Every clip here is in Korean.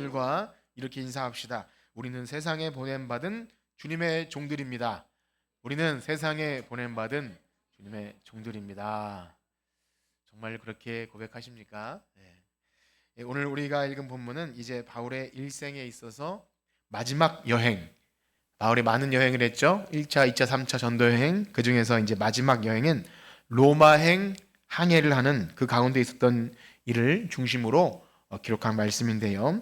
들과 이렇게 인사합시다. 우리는 세상에 보냄받은 주님의 종들입니다. 우리는 세상에 보냄받은 주님의 종들입니다. 정말 그렇게 고백하십니까? 네. 오늘 우리가 읽은 본문은 이제 바울의 일생에 있어서 마지막 여행, 바울이 많은 여행을 했죠. 1차, 2차, 3차 전도 여행, 그 중에서 이제 마지막 여행은 로마행 항해를 하는 그 가운데 있었던 일을 중심으로 기록한 말씀인데요.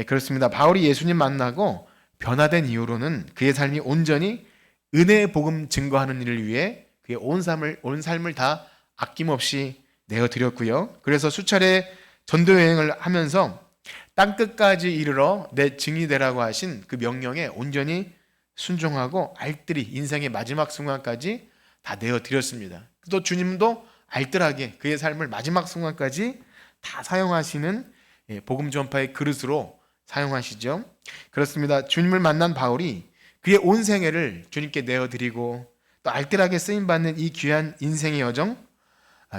그렇습니다. 바울이 예수님 만나고 변화된 이후로는 그의 삶이 온전히 은혜의 복음 증거하는 일을 위해 그의 온 삶을 다 아낌없이 내어드렸고요. 그래서 수차례 전도 여행을 하면서 땅끝까지 이르러 내 증인이 되라고 하신 그 명령에 온전히 순종하고 알뜰히 인생의 마지막 순간까지 다 내어드렸습니다. 또 주님도 알뜰하게 그의 삶을 마지막 순간까지 다 사용하시는 복음 전파의 그릇으로 사용하시죠. 그렇습니다. 주님을 만난 바울이 그의 온 생애를 주님께 내어드리고 또 알뜰하게 쓰임받는 이 귀한 인생의 여정,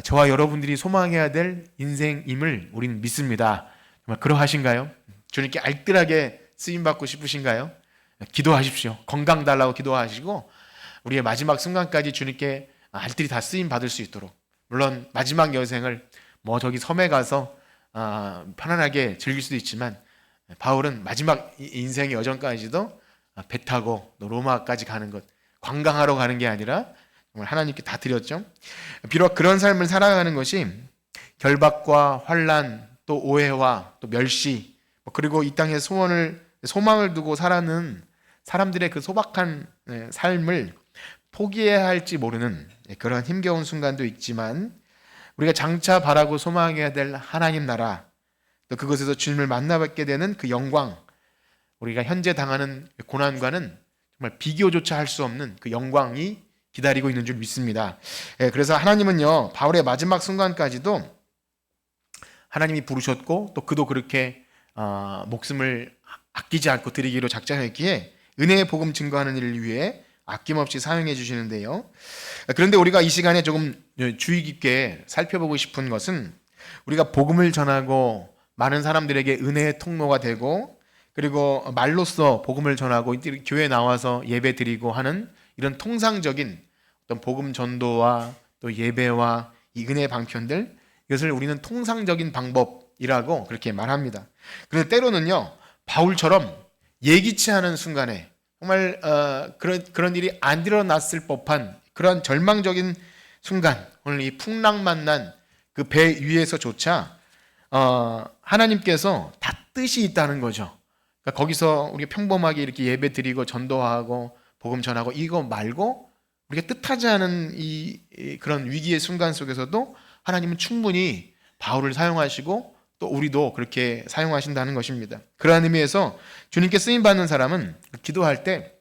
저와 여러분들이 소망해야 될 인생임을 우리는 믿습니다. 정말 그러하신가요? 주님께 알뜰하게 쓰임받고 싶으신가요? 기도하십시오. 건강 달라고 기도하시고 우리의 마지막 순간까지 주님께 알뜰히 다 쓰임받을 수 있도록, 물론 마지막 여생을 저기 섬에 가서 편안하게 즐길 수도 있지만 바울은 마지막 인생의 여정까지도 배 타고 로마까지 가는 것, 관광하러 가는 게 아니라 정말 하나님께 다 드렸죠. 비록 그런 삶을 살아가는 것이 결박과 환난, 또 오해와 또 멸시, 그리고 이 땅에 소망을 두고 살아는 사람들의 그 소박한 삶을 포기해야 할지 모르는 그런 힘겨운 순간도 있지만, 우리가 장차 바라고 소망해야 될 하나님 나라, 또 그곳에서 주님을 만나뵙게 되는 그 영광, 우리가 현재 당하는 고난과는 정말 비교조차 할 수 없는 그 영광이 기다리고 있는 줄 믿습니다. 그래서 하나님은요, 바울의 마지막 순간까지도 하나님이 부르셨고 또 그도 그렇게 목숨을 아끼지 않고 드리기로 작정했기에 은혜의 복음 증거하는 일을 위해 아낌없이 사용해 주시는데요. 그런데 우리가 이 시간에 조금 주의 깊게 살펴보고 싶은 것은, 우리가 복음을 전하고 많은 사람들에게 은혜의 통로가 되고, 그리고 말로써 복음을 전하고 교회에 나와서 예배 드리고 하는 이런 통상적인 어떤 복음 전도와 또 예배와 이 은혜의 방편들, 이것을 우리는 통상적인 방법이라고 그렇게 말합니다. 그런데 때로는요, 바울처럼 예기치 않은 순간에 정말 그런 일이 안 일어났을 법한 그런 절망적인 순간, 오늘 이 풍랑 만난 그 배 위에서조차 하나님께서 다 뜻이 있다는 거죠. 그러니까 거기서 우리가 평범하게 이렇게 예배 드리고 전도하고 복음 전하고 이거 말고 우리가 뜻하지 않은 그런 위기의 순간 속에서도 하나님은 충분히 바울을 사용하시고 또 우리도 그렇게 사용하신다는 것입니다. 그러한 의미에서 주님께 쓰임받는 사람은 기도할 때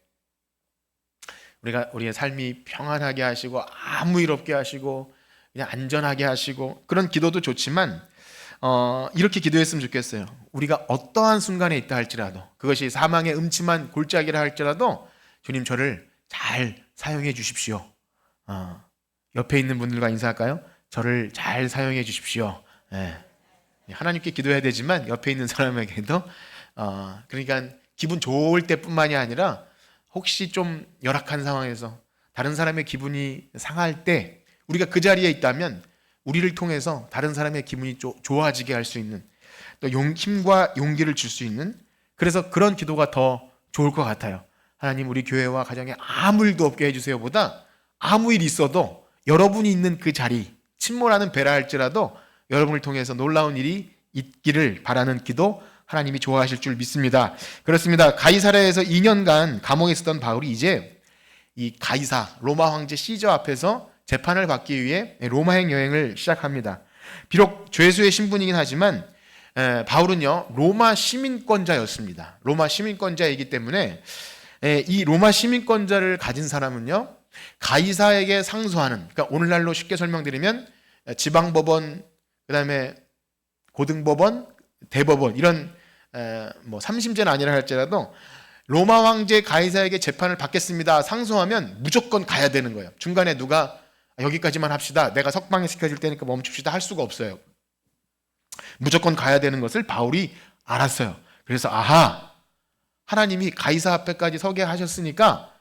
우리의 삶이 평안하게 하시고 아무 일 없게 하시고 그냥 안전하게 하시고, 그런 기도도 좋지만 이렇게 기도했으면 좋겠어요. 우리가 어떠한 순간에 있다 할지라도, 그것이 사망의 음침한 골짜기라 할지라도 주님 저를 잘 사용해 주십시오. 옆에 있는 분들과 인사할까요? 저를 잘 사용해 주십시오. 하나님께 기도해야 되지만 옆에 있는 사람에게도 그러니까 기분 좋을 때뿐만이 아니라 혹시 좀 열악한 상황에서 다른 사람의 기분이 상할 때 우리가 그 자리에 있다면 우리를 통해서 다른 사람의 기분이 좋아지게 할 수 있는, 또 힘과 용기를 줄 수 있는, 그래서 그런 기도가 더 좋을 것 같아요. 하나님 우리 교회와 가정에 아무 일도 없게 해주세요 보다 아무 일 있어도 여러분이 있는 그 자리, 침몰하는 배라 할지라도 여러분을 통해서 놀라운 일이 있기를 바라는 기도, 하나님이 좋아하실 줄 믿습니다. 그렇습니다. 가이사랴에서 2년간 감옥에 있었던 바울이 이제 이 가이사, 로마 황제 시저 앞에서 재판을 받기 위해 로마행 여행을 시작합니다. 비록 죄수의 신분이긴 하지만 바울은요, 로마 시민권자였습니다. 로마 시민권자이기 때문에 이 로마 시민권자를 가진 사람은요, 가이사에게 상소하는, 그러니까 오늘날로 쉽게 설명드리면 지방법원, 그 다음에 고등법원, 대법원, 이런 3심제는 아니라 할지라도 로마 황제 가이사에게 재판을 받겠습니다 상소하면 무조건 가야 되는 거예요. 중간에 누가 여기까지만 합시다, 내가 석방에 시켜줄 테니까 멈춥시다 할 수가 없어요. 무조건 가야 되는 것을 바울이 알았어요. 그래서 아하, 하나님이 가이사 앞에까지 서게 하셨으니까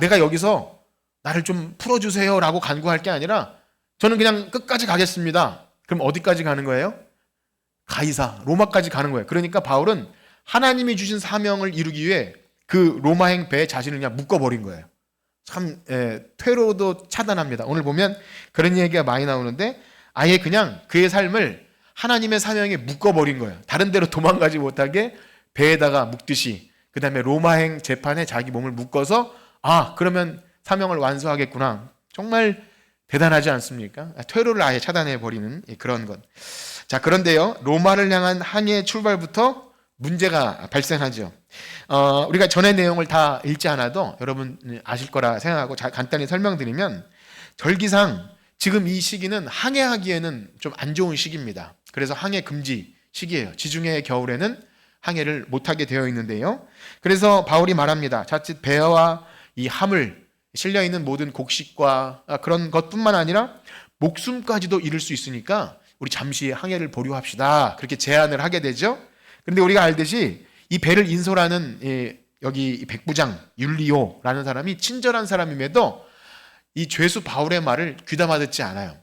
내가 여기서 나를 좀 풀어주세요라고 간구할 게 아니라 저는 그냥 끝까지 가겠습니다. 그럼 어디까지 가는 거예요? 가이사, 로마까지 가는 거예요. 그러니까 바울은 하나님이 주신 사명을 이루기 위해 그 로마행 배에 자신을 그냥 묶어버린 거예요. 참 퇴로도 차단합니다. 오늘 보면 그런 얘기가 많이 나오는데 아예 그냥 그의 삶을 하나님의 사명에 묶어버린 거예요. 다른 데로 도망가지 못하게 배에다가 묶듯이, 그 다음에 로마행 재판에 자기 몸을 묶어서 그러면 사명을 완수하겠구나. 정말 대단하지 않습니까? 퇴로를 아예 차단해버리는 그런 것. 자, 그런데요, 로마를 향한 항해 출발부터 문제가 발생하죠. 우리가 전의 내용을 다 읽지 않아도 여러분 아실 거라 생각하고 간단히 설명드리면, 절기상 지금 이 시기는 항해하기에는 좀 안 좋은 시기입니다. 그래서 항해 금지 시기예요. 지중해 겨울에는 항해를 못하게 되어 있는데요. 그래서 바울이 말합니다. 자칫 배와 이 함을 실려 있는 모든 곡식과 그런 것뿐만 아니라 목숨까지도 잃을 수 있으니까 우리 잠시 항해를 보류합시다. 그렇게 제안을 하게 되죠. 그런데 우리가 알듯이 이 배를 인솔하는 여기 백부장 율리오라는 사람이 친절한 사람임에도 이 죄수 바울의 말을 귀담아 듣지 않아요.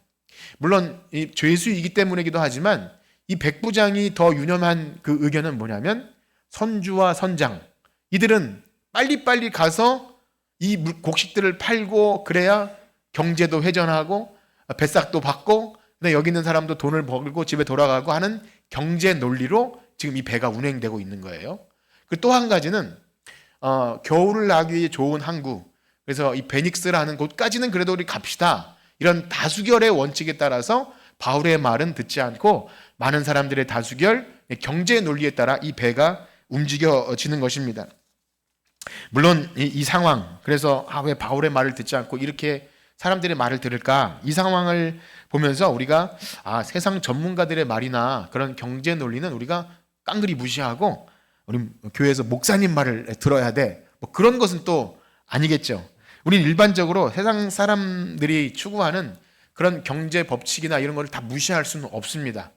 물론 이 죄수이기 때문이기도 하지만 이 백부장이 더 유념한 그 의견은 뭐냐면, 선주와 선장 이들은 빨리빨리 가서 이 곡식들을 팔고 그래야 경제도 회전하고 배싹도 받고 여기 있는 사람도 돈을 벌고 집에 돌아가고 하는 경제 논리로 지금 이 배가 운행되고 있는 거예요. 또 한 가지는 겨울을 나기 위해 좋은 항구, 그래서 이 베닉스라는 곳까지는 그래도 우리 갑시다, 이런 다수결의 원칙에 따라서 바울의 말은 듣지 않고 많은 사람들의 다수결, 경제 논리에 따라 이 배가 움직여지는 것입니다. 물론 이 상황, 그래서 왜 바울의 말을 듣지 않고 이렇게 사람들의 말을 들을까, 이 상황을 보면서 우리가 세상 전문가들의 말이나 그런 경제 논리는 우리가 깡그리 무시하고 우리 교회에서 목사님 말을 들어야 돼, 뭐 그런 것은 또 아니겠죠. 우리는 일반적으로 세상 사람들이 추구하는 그런 경제 법칙이나 이런 걸 다 무시할 수는 없습니다.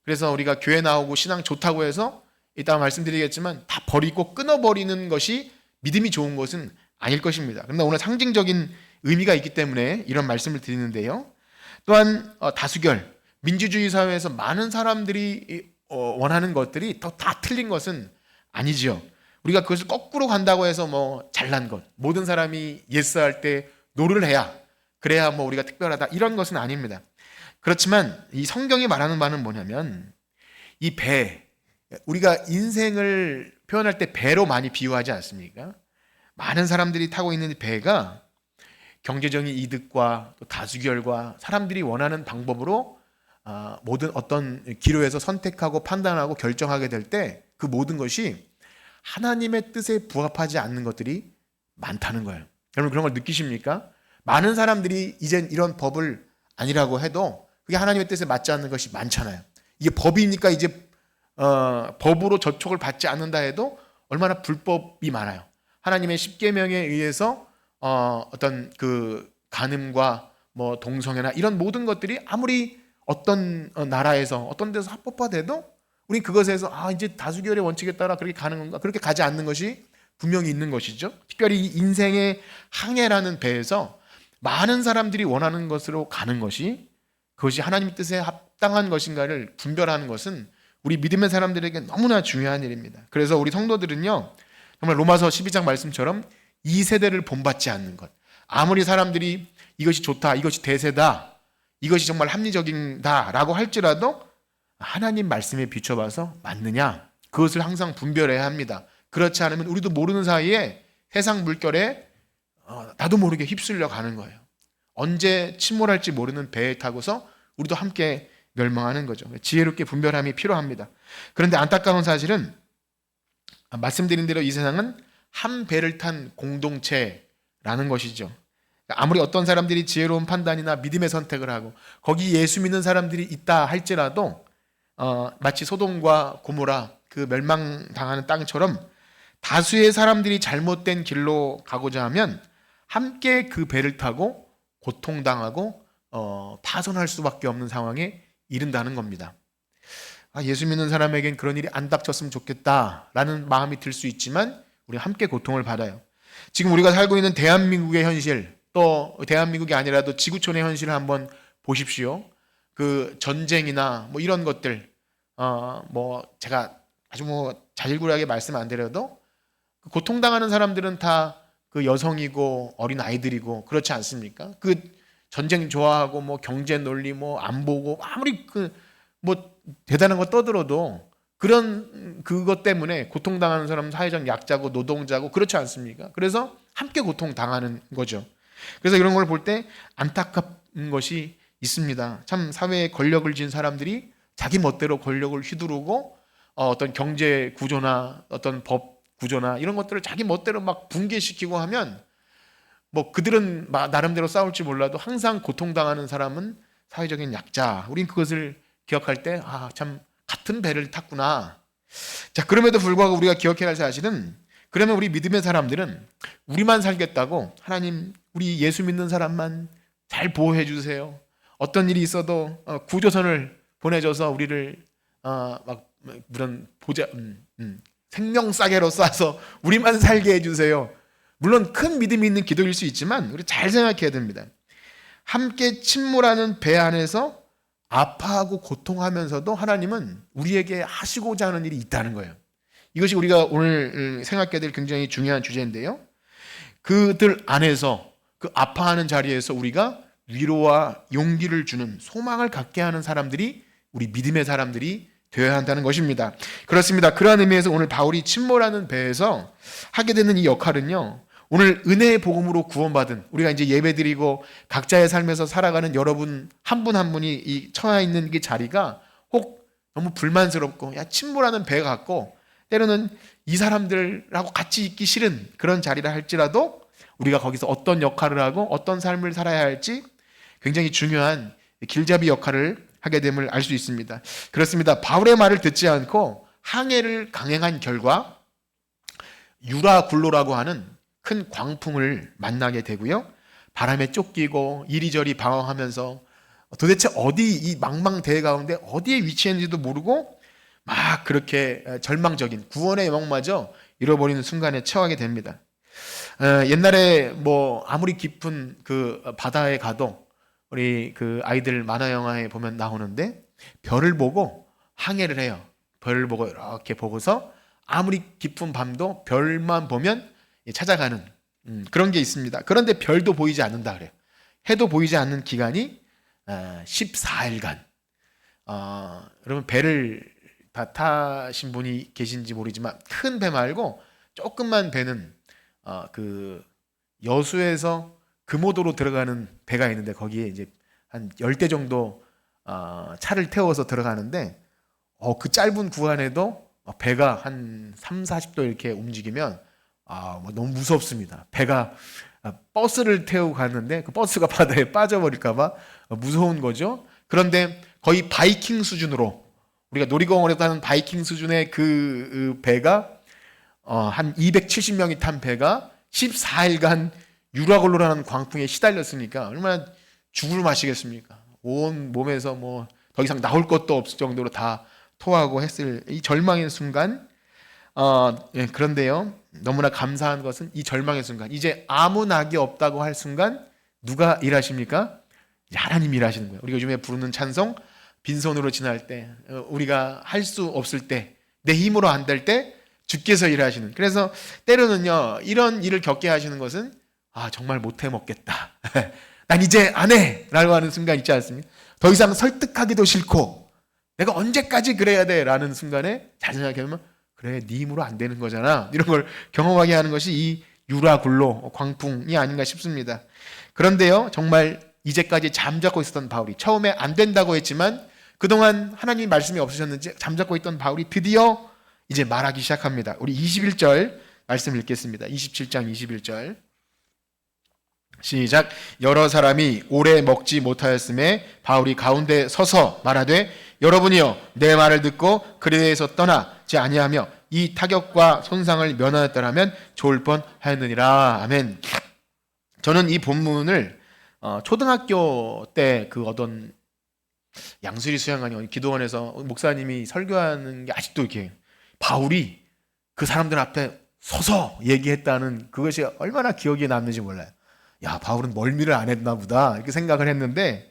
그래서 우리가 교회 나오고 신앙 좋다고 해서 이따 말씀드리겠지만 다 버리고 끊어버리는 것이 믿음이 좋은 것은 아닐 것입니다. 그런데 오늘 상징적인 의미가 있기 때문에 이런 말씀을 드리는데요. 또한 다수결, 민주주의 사회에서 많은 사람들이 원하는 것들이 다 틀린 것은 아니지요. 우리가 그것을 거꾸로 간다고 해서 뭐 잘난 것, 모든 사람이 예스할 때 노를 해야 그래야 뭐 우리가 특별하다, 이런 것은 아닙니다. 그렇지만 이 성경이 말하는 바는 뭐냐면, 이 배, 우리가 인생을 표현할 때 배로 많이 비유하지 않습니까? 많은 사람들이 타고 있는 배가 경제적인 이득과 또 다수결과 사람들이 원하는 방법으로 모든 어떤 기로에서 선택하고 판단하고 결정하게 될 때 그 모든 것이 하나님의 뜻에 부합하지 않는 것들이 많다는 거예요. 여러분 그런 걸 느끼십니까? 많은 사람들이 이젠 이런 법을 아니라고 해도 그게 하나님의 뜻에 맞지 않는 것이 많잖아요. 이게 법이니까 이제 법으로 저촉을 받지 않는다 해도 얼마나 불법이 많아요. 하나님의 십계명에 의해서 어떤 그 간음과 뭐 동성애나 이런 모든 것들이 아무리 어떤 나라에서 어떤 데서 합법화돼도 우리 그것에서 이제 다수결의 원칙에 따라 그렇게 가는 건가? 그렇게 가지 않는 것이 분명히 있는 것이죠. 특별히 이 인생의 항해라는 배에서 많은 사람들이 원하는 것으로 가는 것이, 그것이 하나님의 뜻에 합당한 것인가를 분별하는 것은 우리 믿음의 사람들에게 너무나 중요한 일입니다. 그래서 우리 성도들은요, 정말 로마서 12장 말씀처럼 이 세대를 본받지 않는 것, 아무리 사람들이 이것이 좋다, 이것이 대세다, 이것이 정말 합리적이다 라고 할지라도 하나님 말씀에 비춰봐서 맞느냐, 그것을 항상 분별해야 합니다. 그렇지 않으면 우리도 모르는 사이에 세상 물결에 나도 모르게 휩쓸려 가는 거예요. 언제 침몰할지 모르는 배에 타고서 우리도 함께 멸망하는 거죠. 지혜롭게 분별함이 필요합니다. 그런데 안타까운 사실은 말씀드린 대로 이 세상은 한 배를 탄 공동체라는 것이죠. 아무리 어떤 사람들이 지혜로운 판단이나 믿음의 선택을 하고 거기 예수 믿는 사람들이 있다 할지라도 마치 소돔과 고모라 그 멸망당하는 땅처럼 다수의 사람들이 잘못된 길로 가고자 하면 함께 그 배를 타고 고통당하고 파손할 수밖에 없는 상황에 이른다는 겁니다. 예수 믿는 사람에겐 그런 일이 안 닥쳤으면 좋겠다라는 마음이 들 수 있지만 우리 함께 고통을 받아요. 지금 우리가 살고 있는 대한민국의 현실, 또 대한민국이 아니라도 지구촌의 현실을 한번 보십시오. 그 전쟁이나 뭐 이런 것들, 뭐 제가 아주 뭐 자질구레하게 말씀 안 드려도 고통당하는 사람들은 다 그 여성이고 어린 아이들이고 그렇지 않습니까? 그 전쟁 좋아하고 뭐 경제 논리 뭐 안 보고 아무리 그 뭐 대단한 거 떠들어도 그런 그것 때문에 고통당하는 사람은 사회적 약자고 노동자고 그렇지 않습니까? 그래서 함께 고통당하는 거죠. 그래서 이런 걸 볼 때 안타까운 것이 있습니다. 참 사회에 권력을 쥔 사람들이 자기 멋대로 권력을 휘두르고 어떤 경제 구조나 어떤 법 구조나 이런 것들을 자기 멋대로 막 붕괴시키고 하면 뭐 그들은 나름대로 싸울지 몰라도 항상 고통당하는 사람은 사회적인 약자. 우린 그것을 기억할 때 참 같은 배를 탔구나. 자, 그럼에도 불구하고 우리가 기억해야 할 사실은 그러면 우리 믿음의 사람들은 우리만 살겠다고 하나님 우리 예수 믿는 사람만 잘 보호해 주세요. 어떤 일이 있어도 구조선을 보내줘서 우리를 막 그런 생명 싸게로 쏴서 우리만 살게 해주세요. 물론 큰 믿음이 있는 기도일 수 있지만 우리 잘 생각해야 됩니다. 함께 침몰하는 배 안에서 아파하고 고통하면서도 하나님은 우리에게 하시고자 하는 일이 있다는 거예요. 이것이 우리가 오늘 생각해야 될 굉장히 중요한 주제인데요. 그들 안에서 그 아파하는 자리에서 우리가 위로와 용기를 주는 소망을 갖게 하는 사람들이 우리 믿음의 사람들이 되어야 한다는 것입니다. 그렇습니다. 그러한 의미에서 오늘 바울이 침몰하는 배에서 하게 되는 이 역할은요, 오늘 은혜의 복음으로 구원받은 우리가 이제 예배드리고 각자의 삶에서 살아가는 여러분 한 분 한 분이 이 처해 있는 이 자리가 혹 너무 불만스럽고 침몰하는 배 같고 때로는 이 사람들하고 같이 있기 싫은 그런 자리라 할지라도 우리가 거기서 어떤 역할을 하고 어떤 삶을 살아야 할지 굉장히 중요한 길잡이 역할을 하게 됨을 알 수 있습니다. 그렇습니다. 바울의 말을 듣지 않고 항해를 강행한 결과 유라굴로라고 하는 큰 광풍을 만나게 되고요. 바람에 쫓기고 이리저리 방황하면서 도대체 어디 이 망망대해 가운데 어디에 위치했는지도 모르고 막 그렇게 절망적인 구원의 영역마저 잃어버리는 순간에 처하게 됩니다. 옛날에 뭐 아무리 깊은 그 바다에 가도 우리 그 아이들 만화 영화에 보면 나오는데 별을 보고 항해를 해요. 별을 보고 이렇게 보고서 아무리 깊은 밤도 별만 보면 찾아가는 그런 게 있습니다. 그런데 별도 보이지 않는다 그래요. 해도 보이지 않는 기간이 14일간. 여러분 배를 다 타신 분이 계신지 모르지만 큰 배 말고 조금만 배는 그 여수에서 금오도로 들어가는 배가 있는데 거기에 이제 한 10대 정도 차를 태워서 들어가는데 그 짧은 구간에도 배가 한 3, 40도 이렇게 움직이면 뭐 너무 무섭습니다. 배가 버스를 태우고 갔는데 그 버스가 바다에 빠져버릴까 봐 무서운 거죠. 그런데 거의 바이킹 수준으로 우리가 놀이공원에서 하는 바이킹 수준의 그 배가 한 270명이 탄 배가 14일간 유라굴로라는 광풍에 시달렸으니까 얼마나 죽을 맛이겠습니까? 온 몸에서 뭐 더 이상 나올 것도 없을 정도로 다 토하고 했을 이 절망의 순간. 그런데요, 너무나 감사한 것은 이 절망의 순간, 이제 아무 낙이 없다고 할 순간 누가 일하십니까? 하나님이 일하시는 거예요. 우리가 요즘에 부르는 찬송, 빈손으로 지날 때, 우리가 할 수 없을 때, 내 힘으로 안 될 때 주께서 일하시는. 그래서 때로는요, 이런 일을 겪게 하시는 것은 정말 못해 먹겠다. 난 이제 안 해! 라고 하는 순간 있지 않습니까? 더 이상 설득하기도 싫고 내가 언제까지 그래야 돼? 라는 순간에 잘 생각해보면 그래, 네 힘으로 안 되는 거잖아. 이런 걸 경험하게 하는 것이 이 유라굴로 광풍이 아닌가 싶습니다. 그런데요, 정말 이제까지 잠자고 있었던 바울이 처음에 안 된다고 했지만 그동안 하나님 말씀이 없으셨는지 잠자고 있던 바울이 드디어 이제 말하기 시작합니다. 우리 21절 말씀 읽겠습니다. 27장 21절 시작. 여러 사람이 오래 먹지 못하였음에 바울이 가운데 서서 말하되 여러분이여 내 말을 듣고 그리에서 떠나지 아니하며 이 타격과 손상을 면하였더라면 좋을 뻔하였느니라. 아멘. 저는 이 본문을 초등학교 때 그 어떤 양수리 수양관이 기도원에서 목사님이 설교하는 게 아직도 이렇게 바울이 그 사람들 앞에 서서 얘기했다는 그것이 얼마나 기억에 남는지 몰라요. 야, 바울은 멀미를 안 했나 보다 이렇게 생각을 했는데,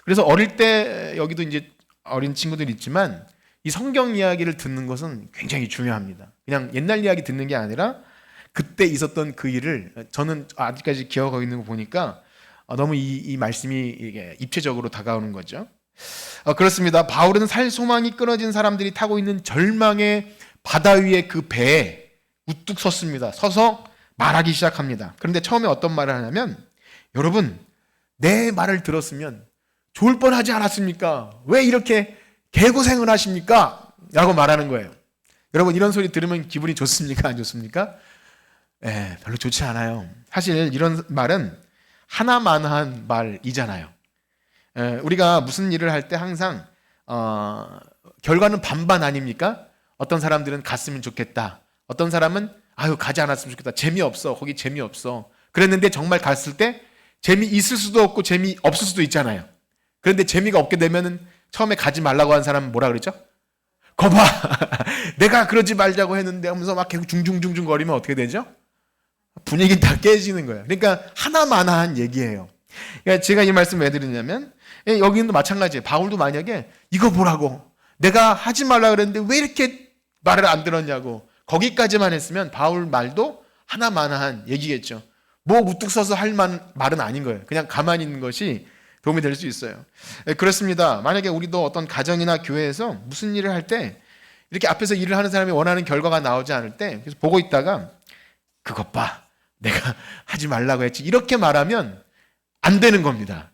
그래서 어릴 때 여기도 이제 어린 친구들 있지만 이 성경 이야기를 듣는 것은 굉장히 중요합니다. 그냥 옛날 이야기 듣는 게 아니라 그때 있었던 그 일을 저는 아직까지 기억하고 있는 거 보니까 너무 이 말씀이 이게 입체적으로 다가오는 거죠. 그렇습니다. 바울은 살 소망이 끊어진 사람들이 타고 있는 절망의 바다 위에 그 배에 우뚝 섰습니다. 서서 말하기 시작합니다. 그런데 처음에 어떤 말을 하냐면, 여러분, 내 말을 들었으면 좋을 뻔하지 않았습니까? 왜 이렇게 개고생을 하십니까? 라고 말하는 거예요. 여러분, 이런 소리 들으면 기분이 좋습니까? 안 좋습니까? 별로 좋지 않아요. 사실 이런 말은 하나만한 말이잖아요. 우리가 무슨 일을 할 때 항상 결과는 반반 아닙니까? 어떤 사람들은 갔으면 좋겠다. 어떤 사람은 아유, 가지 않았으면 좋겠다. 재미없어. 거기 재미없어. 그랬는데 정말 갔을 때 재미있을 수도 없고 재미없을 수도 있잖아요. 그런데 재미가 없게 되면은 처음에 가지 말라고 한 사람은 뭐라 그러죠? 거봐! 내가 그러지 말자고 했는데 하면서 막 계속 중중중중 거리면 어떻게 되죠? 분위기 다 깨지는 거예요. 그러니까 하나만한 얘기예요. 그러니까 제가 이 말씀 왜 드리냐면, 여기도 마찬가지예요. 바울도 만약에 이거 보라고 내가 하지 말라 그랬는데 왜 이렇게 말을 안 들었냐고 거기까지만 했으면 바울 말도 하나만한 얘기겠죠. 뭐 우뚝 서서 할 말은 아닌 거예요. 그냥 가만히 있는 것이 도움이 될 수 있어요. 그렇습니다. 만약에 우리도 어떤 가정이나 교회에서 무슨 일을 할 때 이렇게 앞에서 일을 하는 사람이 원하는 결과가 나오지 않을 때 그래서 보고 있다가 그것 봐, 내가 하지 말라고 했지, 이렇게 말하면 안 되는 겁니다.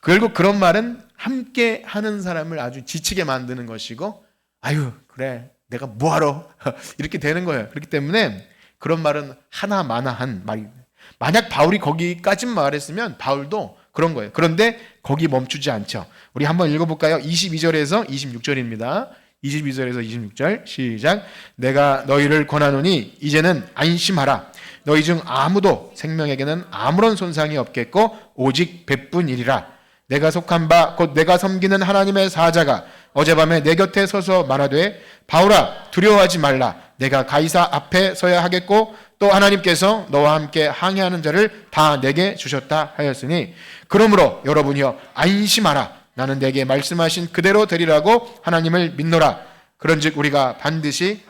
결국 그런 말은 함께 하는 사람을 아주 지치게 만드는 것이고, 아유 그래 내가 뭐하러 이렇게 되는 거예요. 그렇기 때문에 그런 말은 하나만한 말입니다. 만약 바울이 거기까지 말했으면 바울도 그런 거예요. 그런데 거기 멈추지 않죠. 우리 한번 읽어볼까요? 22절에서 26절입니다. 22절에서 26절 시작. 내가 너희를 권하노니 이제는 안심하라. 너희 중 아무도 생명에게는 아무런 손상이 없겠고 오직 배뿐이리라. 내가 속한 바 곧 내가 섬기는 하나님의 사자가 어젯밤에 내 곁에 서서 말하되, 바울아 두려워하지 말라. 내가 가이사 앞에 서야 하겠고 또 하나님께서 너와 함께 항해하는 자를 다 내게 주셨다 하였으니, 그러므로 여러분이여 안심하라. 나는 내게 말씀하신 그대로 되리라고 하나님을 믿노라. 그런즉 우리가 반드시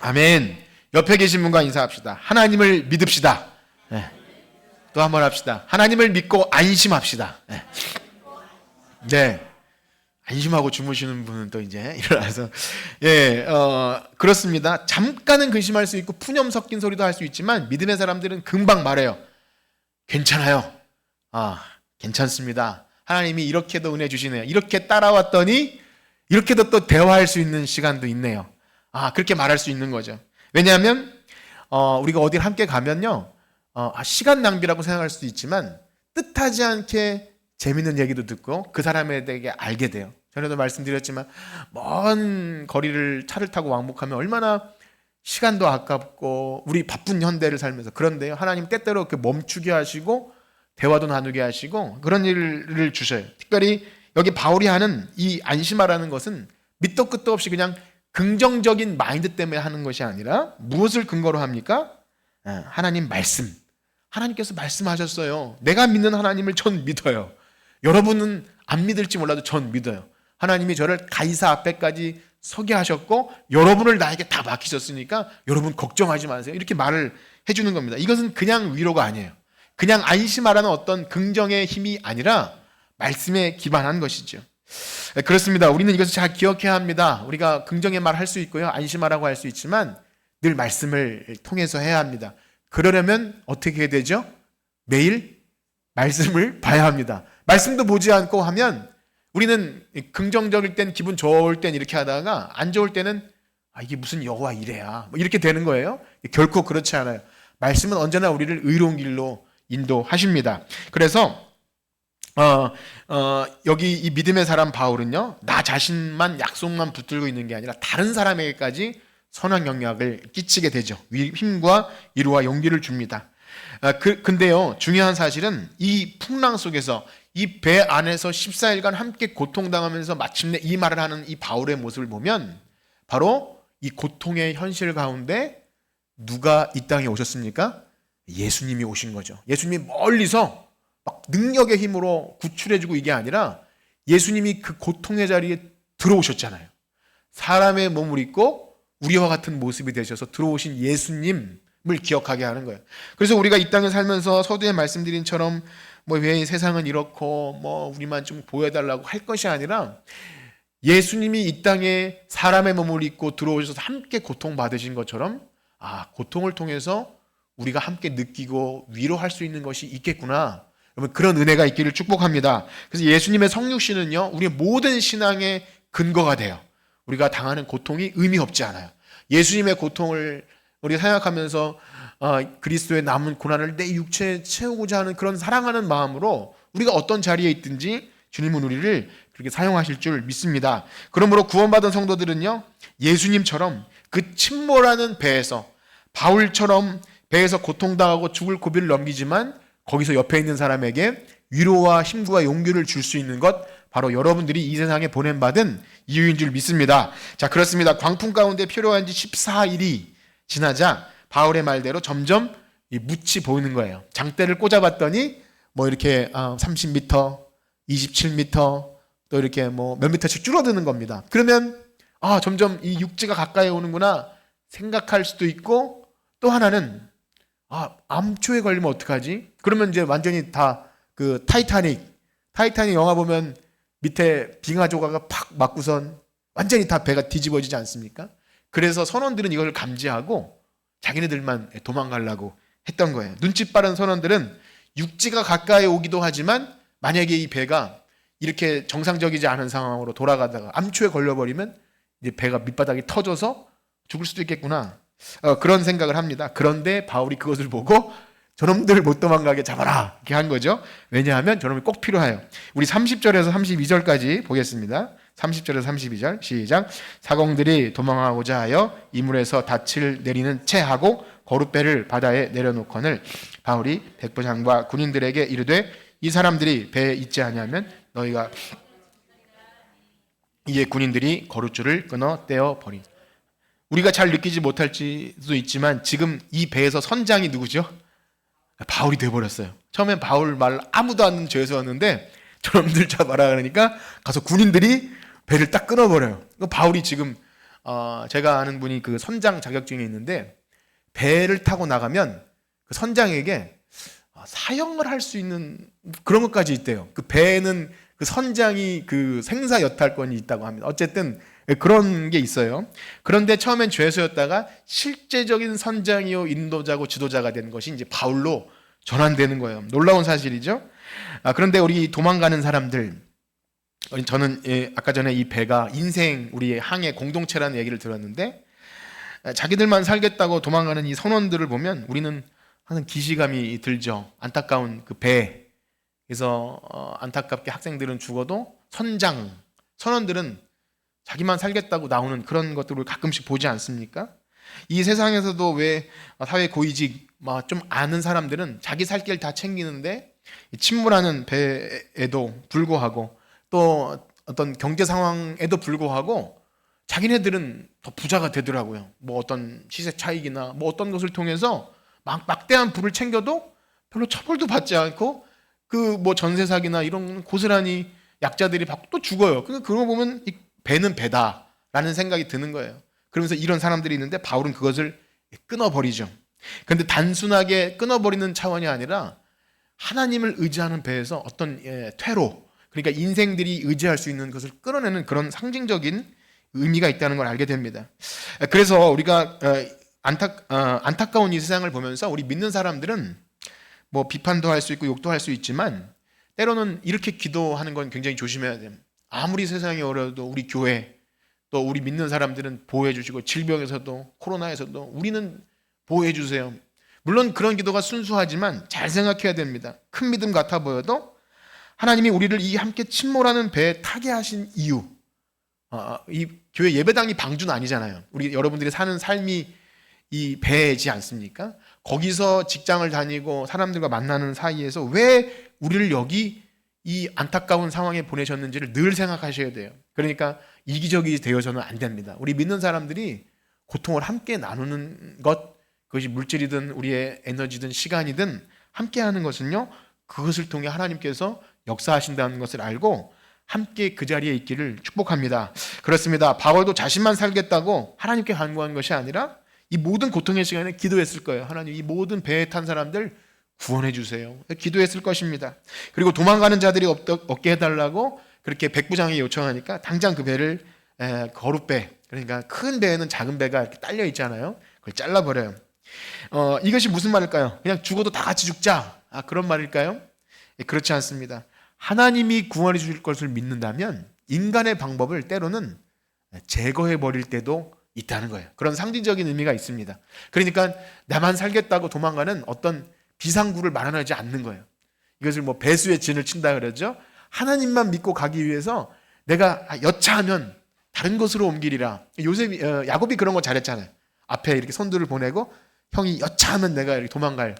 아멘. 옆에 계신 분과 인사합시다. 하나님을 믿읍시다. 또 한 번 합시다. 하나님을 믿고 안심합시다. 네. 안심하고 주무시는 분은 또 이제 일어나서 그렇습니다. 잠깐은 근심할 수 있고 푸념 섞인 소리도 할 수 있지만 믿음의 사람들은 금방 말해요. 괜찮아요. 괜찮습니다. 하나님이 이렇게도 은혜 주시네요. 이렇게 따라왔더니 이렇게도 또 대화할 수 있는 시간도 있네요. 그렇게 말할 수 있는 거죠. 왜냐하면 우리가 어딜 함께 가면요, 시간 낭비라고 생각할 수도 있지만 뜻하지 않게 재밌는 얘기도 듣고 그 사람에 대해 알게 돼요. 전에도 말씀드렸지만 먼 거리를 차를 타고 왕복하면 얼마나 시간도 아깝고 우리 바쁜 현대를 살면서, 그런데요 하나님 때때로 이렇게 멈추게 하시고 대화도 나누게 하시고 그런 일을 주셔요. 특별히 여기 바울이 하는 이 안심하라는 것은 밑도 끝도 없이 그냥 긍정적인 마인드 때문에 하는 것이 아니라 무엇을 근거로 합니까? 하나님 말씀. 하나님께서 말씀하셨어요. 내가 믿는 하나님을 전 믿어요. 여러분은 안 믿을지 몰라도 전 믿어요. 하나님이 저를 가이사 앞에까지 서게 하셨고 여러분을 나에게 다 맡기셨으니까 여러분 걱정하지 마세요. 이렇게 말을 해주는 겁니다. 이것은 그냥 위로가 아니에요. 그냥 안심하라는 어떤 긍정의 힘이 아니라 말씀에 기반한 것이죠. 그렇습니다. 우리는 이것을 잘 기억해야 합니다. 우리가 긍정의 말 할 수 있고요, 안심하라고 할 수 있지만 늘 말씀을 통해서 해야 합니다. 그러려면 어떻게 해야 되죠? 매일 말씀을 봐야 합니다. 말씀도 보지 않고 하면 우리는 긍정적일 땐, 기분 좋을 땐 이렇게 하다가 안 좋을 때는 이게 무슨 여호와 이래야 이렇게 되는 거예요. 결코 그렇지 않아요. 말씀은 언제나 우리를 의로운 길로 인도하십니다. 그래서 여기 이 믿음의 사람 바울은요, 나 자신만 약속만 붙들고 있는 게 아니라 다른 사람에게까지 선한 영향을 끼치게 되죠. 힘과 위로와 용기를 줍니다. 근데요 중요한 사실은 이 풍랑 속에서, 이 배 안에서 14일간 함께 고통당하면서 마침내 이 말을 하는 이 바울의 모습을 보면 바로 이 고통의 현실 가운데 누가 이 땅에 오셨습니까? 예수님이 오신 거죠. 예수님이 멀리서 막 능력의 힘으로 구출해주고 이게 아니라 예수님이 그 고통의 자리에 들어오셨잖아요. 사람의 몸을 입고 우리와 같은 모습이 되셔서 들어오신 예수님을 기억하게 하는 거예요. 그래서 우리가 이 땅에 살면서 서두에 말씀드린 처럼 뭐 왜 세상은 이렇고 뭐 우리만 좀 보여달라고 할 것이 아니라 예수님이 이 땅에 사람의 몸을 입고 들어오셔서 함께 고통받으신 것처럼 고통을 통해서 우리가 함께 느끼고 위로할 수 있는 것이 있겠구나. 여러분 그런 은혜가 있기를 축복합니다. 그래서 예수님의 성육신은요 우리의 모든 신앙의 근거가 돼요. 우리가 당하는 고통이 의미 없지 않아요. 예수님의 고통을 우리가 생각하면서 그리스도의 남은 고난을 내 육체에 채우고자 하는 그런 사랑하는 마음으로 우리가 어떤 자리에 있든지 주님은 우리를 그렇게 사용하실 줄 믿습니다. 그러므로 구원받은 성도들은요 예수님처럼 그 침몰하는 배에서 바울처럼 배에서 고통당하고 죽을 고비를 넘기지만 거기서 옆에 있는 사람에게 위로와 힘과 용기를 줄 수 있는 것 바로 여러분들이 이 세상에 보냄받은 이유인 줄 믿습니다. 자, 그렇습니다. 광풍 가운데 필요한 지 14일이 지나자 바울의 말대로 점점 묻이 보이는 거예요. 장대를 꽂아봤더니 뭐 이렇게 30m, 27m 또 이렇게 뭐 몇 미터씩 줄어드는 겁니다. 그러면 점점 이 육지가 가까이 오는구나 생각할 수도 있고 또 하나는 암초에 걸리면 어떡하지? 그러면 이제 완전히 다 그 타이타닉 영화 보면 밑에 빙하 조각가 팍 맞고선 완전히 다 배가 뒤집어지지 않습니까? 그래서 선원들은 이걸 감지하고 자기네들만 도망가려고 했던 거예요. 눈치 빠른 선원들은 육지가 가까이 오기도 하지만 만약에 이 배가 이렇게 정상적이지 않은 상황으로 돌아가다가 암초에 걸려버리면 이제 배가 밑바닥이 터져서 죽을 수도 있겠구나. 그런 생각을 합니다. 그런데 바울이 그것을 보고 저놈들 못 도망가게 잡아라 이렇게 한 거죠. 왜냐하면 저놈이 꼭 필요해요. 우리 30절에서 32절까지 보겠습니다. 30절에서 32절 시작. 사공들이 도망하고자 하여 이물에서 닻을 내리는 채 하고 거룻배를 바다에 내려놓거늘 바울이 백부장과 군인들에게 이르되 이 사람들이 배에 있지 아니하면 너희가 이에 군인들이 거룻줄을 끊어 떼어 버린. 우리가 잘 느끼지 못할 수도 있지만 지금 이 배에서 선장이 누구죠? 바울이 돼버렸어요. 처음엔 바울 말 아무도 안 듣는 죄수였는데 저놈들 잡아라 그러니까 가서 군인들이 배를 딱 끊어버려요. 바울이 지금 제가 아는 분이 그 선장 자격증이 있는데 배를 타고 나가면 그 선장에게 사형을 할 수 있는 그런 것까지 있대요. 그 배에는 그 선장이 그 생사 여탈권이 있다고 합니다. 어쨌든 그런 게 있어요. 그런데 처음엔 죄수였다가 실제적인 선장이요 인도자고 지도자가 된 것이 이제 바울로 전환되는 거예요. 놀라운 사실이죠. 그런데 우리 도망가는 사람들, 저는 아까 전에 이 배가 인생 우리의 항해 공동체라는 얘기를 들었는데 자기들만 살겠다고 도망가는 이 선원들을 보면 우리는 하는 기시감이 들죠. 안타까운 그 배. 그래서 안타깝게 학생들은 죽어도 선원들은 자기만 살겠다고 나오는 그런 것들을 가끔씩 보지 않습니까? 이 세상에서도 왜 사회 고위직 좀 아는 사람들은 자기 살 길 다 챙기는데 침몰하는 배에도 불구하고 또 어떤 경제 상황에도 불구하고 자기네들은 더 부자가 되더라고요. 뭐 어떤 시세 차익이나 뭐 어떤 것을 통해서 막대한 부를 챙겨도 별로 처벌도 받지 않고 그 뭐 전세 사기나 이런 고스란히 약자들이 받고 또 죽어요. 그런 거 보면 이 배는 배다라는 생각이 드는 거예요. 그러면서 이런 사람들이 있는데 바울은 그것을 끊어버리죠. 그런데 단순하게 끊어버리는 차원이 아니라 하나님을 의지하는 배에서 어떤 퇴로, 그러니까 인생들이 의지할 수 있는 것을 끌어내는 그런 상징적인 의미가 있다는 걸 알게 됩니다. 그래서 우리가 안타까운 이 세상을 보면서 우리 믿는 사람들은 뭐 비판도 할 수 있고 욕도 할 수 있지만 때로는 이렇게 기도하는 건 굉장히 조심해야 돼요. 아무리 세상이 어려워도 우리 교회 또 우리 믿는 사람들은 보호해 주시고 질병에서도 코로나에서도 우리는 보호해 주세요. 물론 그런 기도가 순수하지만 잘 생각해야 됩니다. 큰 믿음 같아 보여도 하나님이 우리를 이 함께 침몰하는 배에 타게 하신 이유, 이 교회 예배당이 방주는 아니잖아요. 우리 여러분들이 사는 삶이 이 배지 않습니까? 거기서 직장을 다니고 사람들과 만나는 사이에서 왜 우리를 여기 이 안타까운 상황에 보내셨는지를 늘 생각하셔야 돼요. 그러니까 이기적이 되어서는 안 됩니다. 우리 믿는 사람들이 고통을 함께 나누는 것, 그것이 물질이든 우리의 에너지든 시간이든 함께 하는 것은요, 그것을 통해 하나님께서 역사하신다는 것을 알고 함께 그 자리에 있기를 축복합니다. 그렇습니다. 바울도 자신만 살겠다고 하나님께 간구한 것이 아니라 이 모든 고통의 시간에 기도했을 거예요. 하나님, 이 모든 배에 탄 사람들 구원해 주세요. 기도했을 것입니다. 그리고 도망가는 자들이 없게 해달라고 그렇게 백부장이 요청하니까 당장 그 배를 거룻배, 그러니까 큰 배에는 작은 배가 이렇게 딸려 있잖아요. 그걸 잘라버려요. 이것이 무슨 말일까요? 그냥 죽어도 다 같이 죽자, 그런 말일까요? 그렇지 않습니다. 하나님이 구원해 주실 것을 믿는다면 인간의 방법을 때로는 제거해 버릴 때도 있다는 거예요. 그런 상징적인 의미가 있습니다. 그러니까 나만 살겠다고 도망가는 어떤 비상구를 마련하지 않는 거예요. 이것을 뭐 배수의 진을 친다 그러죠. 하나님만 믿고 가기 위해서 내가 여차하면 다른 곳으로 옮기리라. 야곱이 그런 거 잘했잖아요. 앞에 이렇게 선두를 보내고 형이 여차하면 내가 이렇게 도망갈.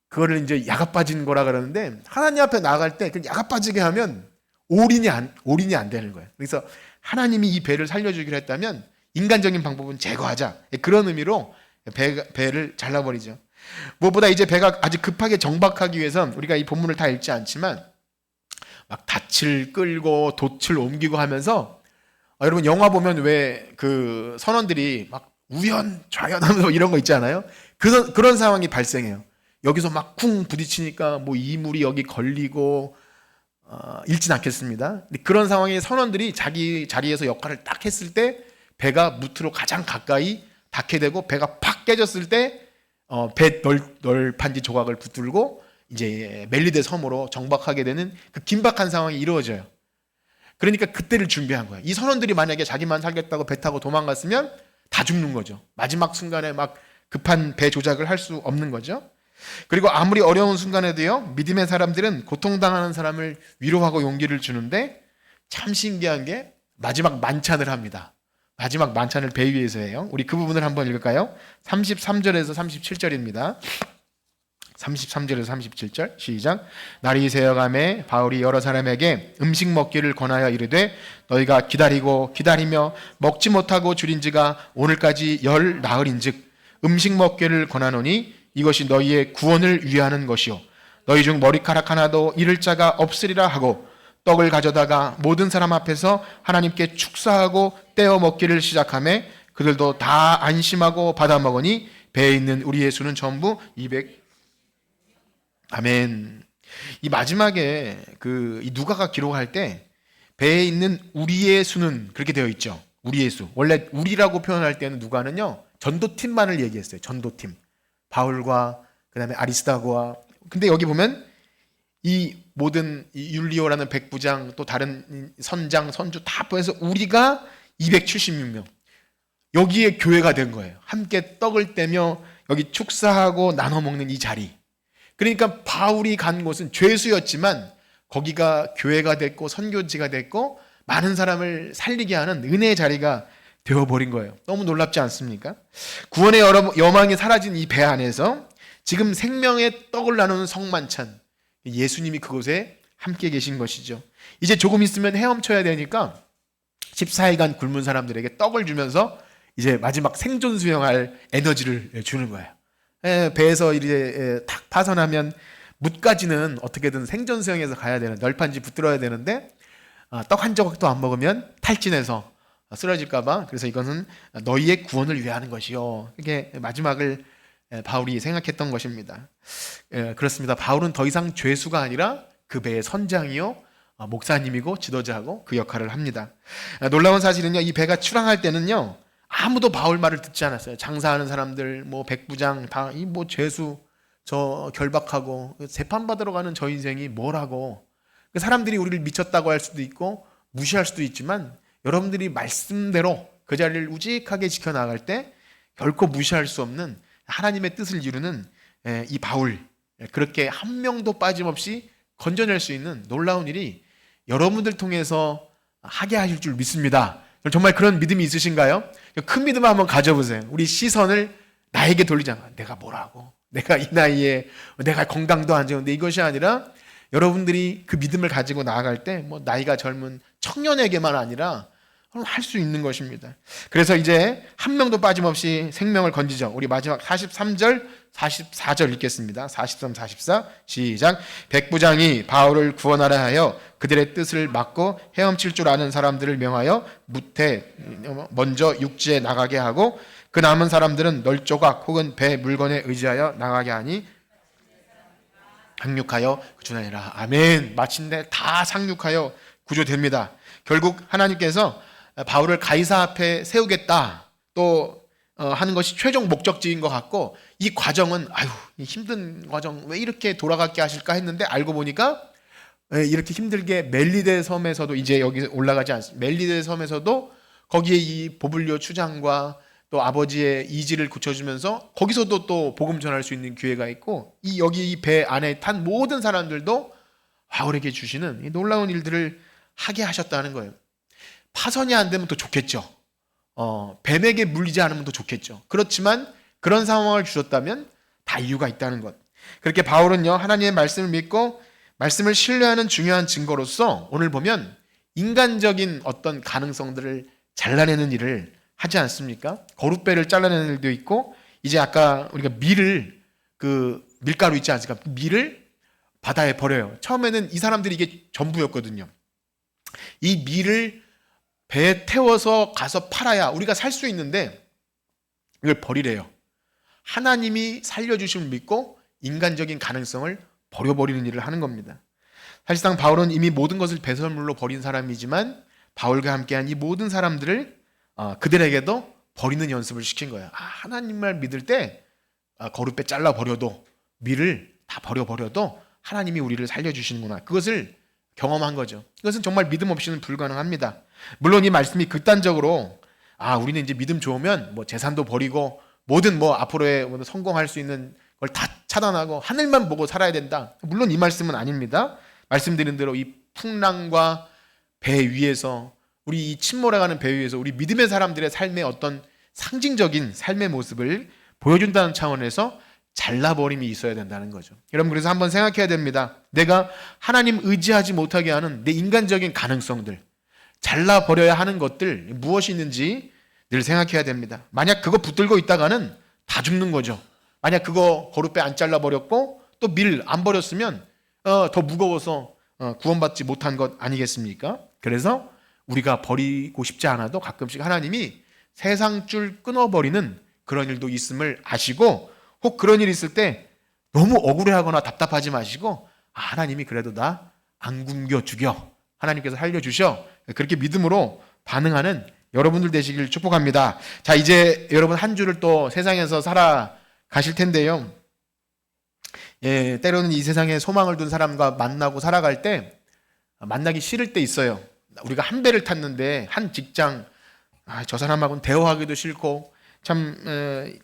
그거를 이제 야가 빠진 거라 그러는데 하나님 앞에 나아갈 때 야가 빠지게 하면 올인이 안 되는 거예요. 그래서 하나님이 이 배를 살려주기로 했다면 인간적인 방법은 제거하자. 그런 의미로 배를 잘라버리죠. 무엇보다 이제 배가 아주 급하게 정박하기 위해선 우리가 이 본문을 다 읽지 않지만 막 닻을 끌고 돛을 옮기고 하면서 여러분 영화 보면 왜 그 선원들이 막 우연 좌연하면서 이런 거 있잖아요. 그런 상황이 발생해요. 여기서 막 쿵 부딪히니까 뭐 이물이 여기 걸리고 잃진 않겠습니다. 근데 그런 상황에 선원들이 자기 자리에서 역할을 딱 했을 때 배가 무트로 가장 가까이 닿게 되고 배가 팍 깨졌을 때 배 널판지 조각을 붙들고 이제 멜리데 섬으로 정박하게 되는 그 긴박한 상황이 이루어져요. 그러니까 그때를 준비한 거예요. 이 선원들이 만약에 자기만 살겠다고 배 타고 도망갔으면 다 죽는 거죠. 마지막 순간에 막 급한 배 조작을 할 수 없는 거죠. 그리고 아무리 어려운 순간에도요, 믿음의 사람들은 고통당하는 사람을 위로하고 용기를 주는데 참 신기한 게 마지막 만찬을 합니다. 마지막 만찬을 배 위에서 해요. 우리 그 부분을 한번 읽을까요? 33절에서 37절입니다. 33절에서 37절 시작. 날이 새어가매 바울이 여러 사람에게 음식 먹기를 권하여 이르되 너희가 기다리며 먹지 못하고 줄인 지가 오늘까지 열 나흘인즉 음식 먹기를 권하노니 이것이 너희의 구원을 위하는 것이요 너희 중 머리카락 하나도 잃을 자가 없으리라 하고 떡을 가져다가 모든 사람 앞에서 하나님께 축사하고 떼어 먹기를 시작하매 그들도 다 안심하고 받아 먹으니 배에 있는 우리의 수는 전부 200. 아멘. 이 마지막에 이 누가가 기록할 때 배에 있는 우리의 수는 그렇게 되어 있죠. 우리의 수. 원래 우리라고 표현할 때는 누가는요 전도팀만을 얘기했어요. 전도팀. 바울과 그다음에 아리스다고와. 근데 여기 보면 이 모든 율리오라는 백부장 또 다른 선장 선주 다 포함해서 우리가 276명 여기에 교회가 된 거예요. 함께 떡을 떼며 여기 축사하고 나눠 먹는 이 자리. 그러니까 바울이 간 곳은 죄수였지만 거기가 교회가 됐고 선교지가 됐고 많은 사람을 살리게 하는 은혜의 자리가 되어버린 거예요. 너무 놀랍지 않습니까? 구원의 여망이 사라진 이 배 안에서 지금 생명의 떡을 나누는 성만찬, 예수님이 그곳에 함께 계신 것이죠. 이제 조금 있으면 헤엄쳐야 되니까 14일간 굶은 사람들에게 떡을 주면서 이제 마지막 생존 수영할 에너지를 주는 거예요. 배에서 이제 탁 파선하면 뭇까지는 어떻게든 생존 수영해서 가야 되는, 널판지 붙들어야 되는데 떡 한 조각도 안 먹으면 탈진해서 쓰러질까봐. 그래서 이것은 너희의 구원을 위하는 것이요. 이게 마지막을 바울이 생각했던 것입니다. 그렇습니다. 바울은 더 이상 죄수가 아니라 그 배의 선장이요 목사님이고 지도자고 그 역할을 합니다. 놀라운 사실은요, 이 배가 출항할 때는요 아무도 바울 말을 듣지 않았어요. 장사하는 사람들, 뭐 백부장 다 이 뭐 죄수 저 결박하고 재판받으러 가는 저 인생이 뭐라고. 사람들이 우리를 미쳤다고 할 수도 있고 무시할 수도 있지만 여러분들이 말씀대로 그 자리를 우직하게 지켜나갈 때 결코 무시할 수 없는 하나님의 뜻을 이루는 이 바울, 그렇게 한 명도 빠짐없이 건져낼 수 있는 놀라운 일이 여러분들 통해서 하게 하실 줄 믿습니다. 정말 그런 믿음이 있으신가요? 큰 믿음을 한번 가져보세요. 우리 시선을 나에게 돌리지 않아. 내가 뭐라고? 내가 이 나이에 내가 건강도 안 좋은데 이것이 아니라 여러분들이 그 믿음을 가지고 나아갈 때 뭐 나이가 젊은 청년에게만 아니라 할 수 있는 것입니다. 그래서 이제 한 명도 빠짐없이 생명을 건지죠. 우리 마지막 43절, 44절 읽겠습니다. 43, 44 시작. 백부장이 바울을 구원하라 하여 그들의 뜻을 막고 헤엄칠 줄 아는 사람들을 명하여 무태 먼저 육지에 나가게 하고 그 남은 사람들은 널조각 혹은 배 물건에 의지하여 나가게 하니 상륙하여 구조하니라. 아멘. 마침내 다 상륙하여 구조됩니다. 결국 하나님께서 바울을 가이사 앞에 세우겠다 또 하는 것이 최종 목적지인 것 같고, 이 과정은 이 힘든 과정 왜 이렇게 돌아가게 하실까 했는데 알고 보니까 이렇게 힘들게 멜리데 섬에서도 이제 여기 올라가지 않습니다. 멜리데 섬에서도 거기에 이 보블리오 추장과 또 아버지의 이지를 굳혀주면서 거기서도 또 복음 전할 수 있는 기회가 있고, 여기 이 배 안에 탄 모든 사람들도 바울에게 주시는 이 놀라운 일들을 하게 하셨다는 거예요. 파선이 안 되면 더 좋겠죠. 뱀에게 물리지 않으면 더 좋겠죠. 그렇지만 그런 상황을 주셨다면 다 이유가 있다는 것. 그렇게 바울은요, 하나님의 말씀을 믿고 말씀을 신뢰하는 중요한 증거로서 오늘 보면 인간적인 어떤 가능성들을 잘라내는 일을 하지 않습니까? 거룻배를 잘라내는 일도 있고, 이제 아까 우리가 밀을, 그 밀가루 있지 않습니까? 밀을 바다에 버려요. 처음에는 이 사람들이 이게 전부였거든요. 이 밀을 배에 태워서 가서 팔아야 우리가 살 수 있는데 이걸 버리래요. 하나님이 살려주심을 믿고 인간적인 가능성을 버려버리는 일을 하는 겁니다. 사실상 바울은 이미 모든 것을 배설물로 버린 사람이지만 바울과 함께한 이 모든 사람들을 그들에게도 버리는 연습을 시킨 거예요. 하나님만 믿을 때 거룻배 잘라버려도, 밀을 다 버려버려도 하나님이 우리를 살려주시는구나. 그것을 경험한 거죠. 이것은 정말 믿음 없이는 불가능합니다. 물론 이 말씀이 극단적으로 우리는 이제 믿음 좋으면 뭐 재산도 버리고 모든 앞으로의 성공할 수 있는 걸 다 차단하고 하늘만 보고 살아야 된다. 물론 이 말씀은 아닙니다. 말씀드린 대로 이 풍랑과 배 위에서, 우리 이 침몰해가는 배 위에서 우리 믿음의 사람들의 삶의 어떤 상징적인 삶의 모습을 보여준다는 차원에서 잘라버림이 있어야 된다는 거죠. 여러분, 그래서 한번 생각해야 됩니다. 내가 하나님 의지하지 못하게 하는 내 인간적인 가능성들, 잘라버려야 하는 것들 무엇이 있는지 늘 생각해야 됩니다. 만약 그거 붙들고 있다가는 다 죽는 거죠. 만약 그거 거룻배 안 잘라버렸고 또 밀 안 버렸으면 더 무거워서 구원받지 못한 것 아니겠습니까? 그래서 우리가 버리고 싶지 않아도 가끔씩 하나님이 세상 줄 끊어버리는 그런 일도 있음을 아시고, 혹 그런 일이 있을 때 너무 억울해하거나 답답하지 마시고 하나님이 그래도 나 안 굶겨 죽여, 하나님께서 살려주셔, 그렇게 믿음으로 반응하는 여러분들 되시길 축복합니다. 자, 이제 여러분 한 주를 또 세상에서 살아가실 텐데요, 때로는 이 세상에 소망을 둔 사람과 만나고 살아갈 때 만나기 싫을 때 있어요. 우리가 한 배를 탔는데 한 직장, 저 사람하고는 대화하기도 싫고 참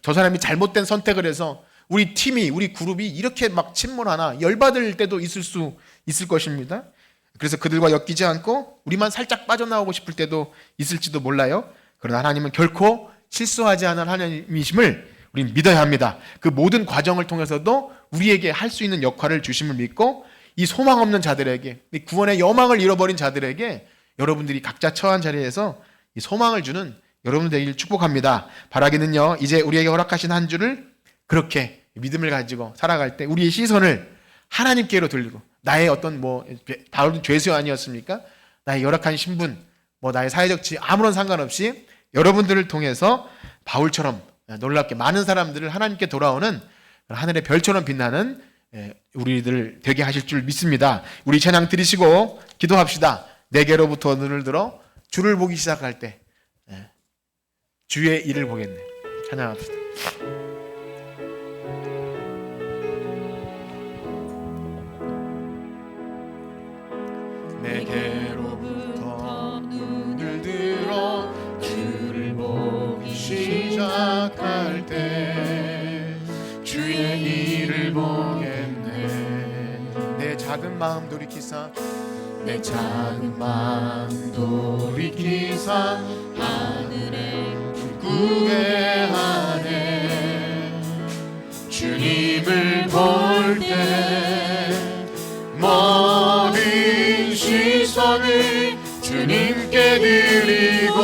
저 사람이 잘못된 선택을 해서 우리 팀이, 우리 그룹이 이렇게 막 침몰하나 열받을 때도 있을 것입니다. 그래서 그들과 엮이지 않고 우리만 살짝 빠져나오고 싶을 때도 있을지도 몰라요. 그러나 하나님은 결코 실수하지 않은 하나님이심을 우리는 믿어야 합니다. 그 모든 과정을 통해서도 우리에게 할 수 있는 역할을 주심을 믿고, 이 소망 없는 자들에게, 이 구원의 여망을 잃어버린 자들에게 여러분들이 각자 처한 자리에서 이 소망을 주는 여러분들 되길 축복합니다. 바라기는요, 이제 우리에게 허락하신 한 주를 그렇게 믿음을 가지고 살아갈 때 우리의 시선을 하나님께로 돌리고, 나의 어떤 바울은 죄수 아니었습니까? 나의 열악한 신분, 나의 사회적 지위 아무런 상관없이 여러분들을 통해서 바울처럼 놀랍게 많은 사람들을 하나님께 돌아오는 하늘의 별처럼 빛나는 우리들 되게 하실 줄 믿습니다. 우리 찬양 드리시고 기도합시다. 내게로부터 눈을 들어 주를 보기 시작할 때 주의 일을 보겠네. 찬양합시다. 내게로부터 눈을 들어 주를 보기 시작할 때 주의 일을 보겠네. 내 작은 마음 돌이키사, 내 작은 마음 돌이키사 하늘의 북극의 안에 주님을 볼 때 시선을 주님께 드리고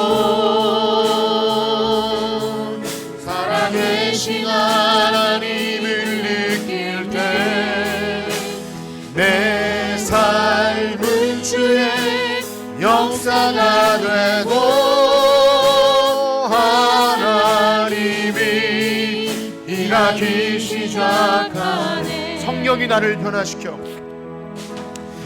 살아계신 하나님을 느낄 때 내 삶은 주의 역사가 되고 하나님이 일하기 시작하네. 성령이 나를 변화시켜,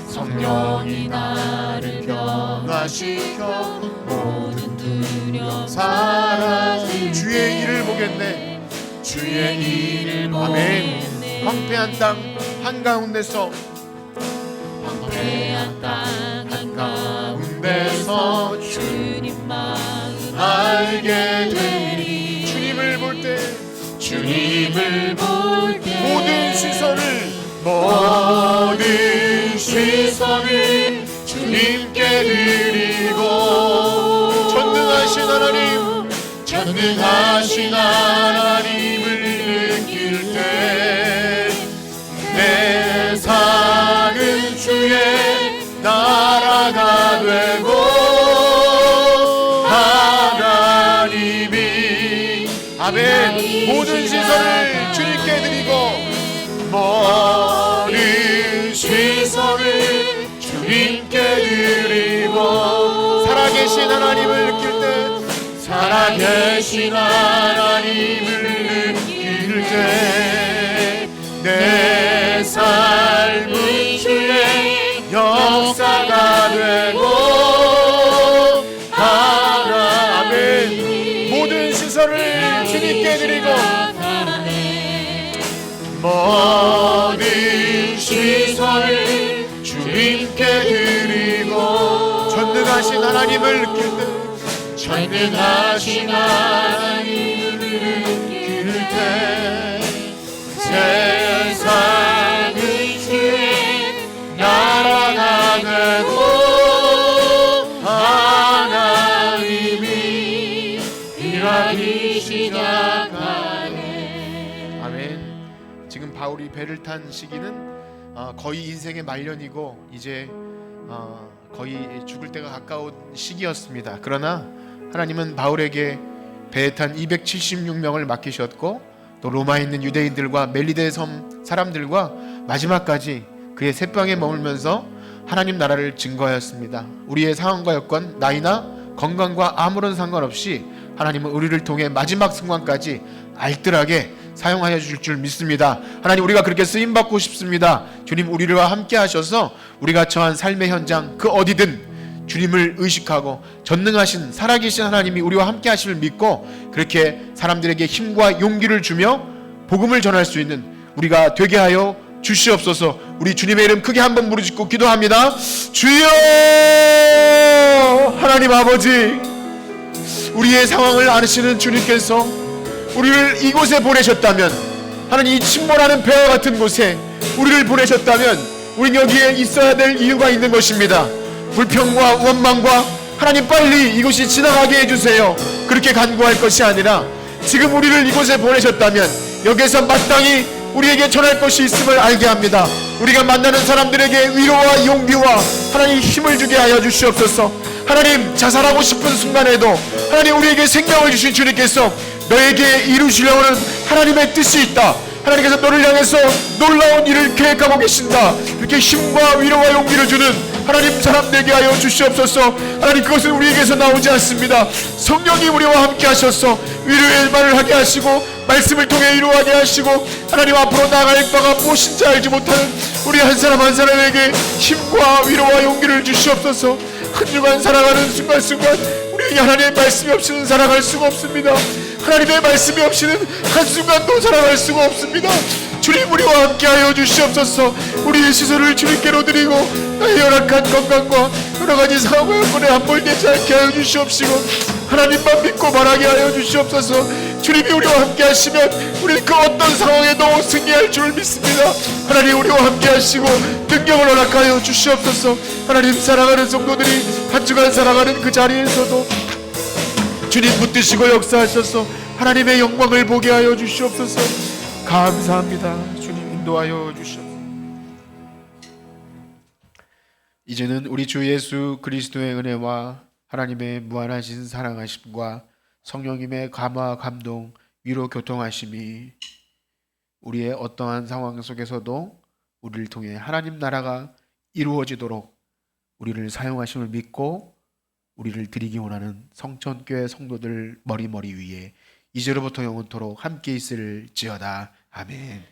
성령이 나를 변화시켜 모든 두려움 사라지네. 주의 일을 보겠네, 주의 일을 보겠네. 황폐한 땅 한가운데서, 황폐한 땅 한가운데서 주님 마음 알게 되리. 주님을 볼 때, 주님을 볼 때 모든 시선을 주님께 드리고 전능하신 하나님을 느낄 때 내 삶은 주의 나라가 되고 하나님이 아멘. 모든 시선을 주님께 드리고 모든 시선을 주님께 드리고 살아계신 하나님을 느낄 때, 살아계신 하나님을 느낄 때 내 삶은 주의 역사가 되고 하나님 모든 시선을 주님께 드리고 모든 시선을 주님께 드리고 전능하신 하나님을 느낄 때, 전능하신 하나님을 느낄 때 세상은 주의 나라가 되고 하나님이 일하기 시작하네. 아멘. 지금 바울이 배를 탄 시기는 거의 인생의 말년이고 이제 거의 죽을 때가 가까운 시기였습니다. 그러나 하나님은 바울에게 배에 탄 276명을 맡기셨고 또 로마에 있는 유대인들과 멜리데 섬 사람들과 마지막까지 그의 새방에 머물면서 하나님 나라를 증거하였습니다. 우리의 상황과 여건, 나이나 건강과 아무런 상관없이 하나님은 우리를 통해 마지막 순간까지 알뜰하게 사용하여 주실 줄 믿습니다. 하나님, 우리가 그렇게 쓰임받고 싶습니다. 주님, 우리와 함께 하셔서 우리가 처한 삶의 현장 그 어디든 주님을 의식하고 전능하신 살아계신 하나님이 우리와 함께 하심을 믿고 그렇게 사람들에게 힘과 용기를 주며 복음을 전할 수 있는 우리가 되게 하여 주시옵소서. 우리 주님의 이름 크게 한번 부르짖고 기도합니다. 주여! 하나님 아버지, 우리의 상황을 아시는 주님께서 우리를 이곳에 보내셨다면, 하나님 이 침몰하는 배와 같은 곳에 우리를 보내셨다면 우리는 여기에 있어야 될 이유가 있는 것입니다. 불평과 원망과 하나님 빨리 이곳이 지나가게 해주세요 그렇게 간구할 것이 아니라, 지금 우리를 이곳에 보내셨다면 여기에서 마땅히 우리에게 전할 것이 있음을 알게 합니다. 우리가 만나는 사람들에게 위로와 용기와 하나님 힘을 주게 하여 주시옵소서. 하나님, 자살하고 싶은 순간에도 하나님 우리에게 생명을 주신 주님께서 너에게 이루시려는 하나님의 뜻이 있다, 하나님께서 너를 향해서 놀라운 일을 계획하고 계신다, 이렇게 힘과 위로와 용기를 주는 하나님 사람 되게 하여 주시옵소서. 하나님, 그것은 우리에게서 나오지 않습니다. 성령이 우리와 함께 하셔서 위로의 말을 하게 하시고 말씀을 통해 위로하게 하시고 하나님 앞으로 나아갈 바가 무엇인지 알지 못하는 우리 한 사람 한 사람에게 힘과 위로와 용기를 주시옵소서. 한 주간 살아가는 순간순간 우리에게 하나님의 말씀이 없이는 살아갈 수가 없습니다. 하나님의 말씀이 없이는 한순간도 살아갈 수가 없습니다. 주님, 우리와 함께하여 주시옵소서. 우리의 시선을 주님께로 드리고 나의 열악한 건강과 여러가지 상황과 여건에 함몰되지 않게 하여 주시옵시고 하나님만 믿고 말하게 하여 주시옵소서. 주님이 우리와 함께 하시면 우리는 그 어떤 상황에도 승리할 줄 믿습니다. 하나님, 우리와 함께 하시고 능력을 허락하여 주시옵소서. 하나님, 사랑하는 성도들이 한 주간 살아가는 그 자리에서도 주님 붙드시고 역사하셔서 하나님의 영광을 보게 하여 주시옵소서. 감사합니다. 주님 인도하여 주시옵소서. 이제는 우리 주 예수 그리스도의 은혜와 하나님의 무한하신 사랑하심과 성령님의 감화 감동 위로 교통하심이 우리의 어떠한 상황 속에서도 우리를 통해 하나님 나라가 이루어지도록 우리를 사용하심을 믿고 우리를 드리기 원하는 성천교회 성도들 머리머리 위에 이제로부터 영원토록 함께 있을지어다. 아멘.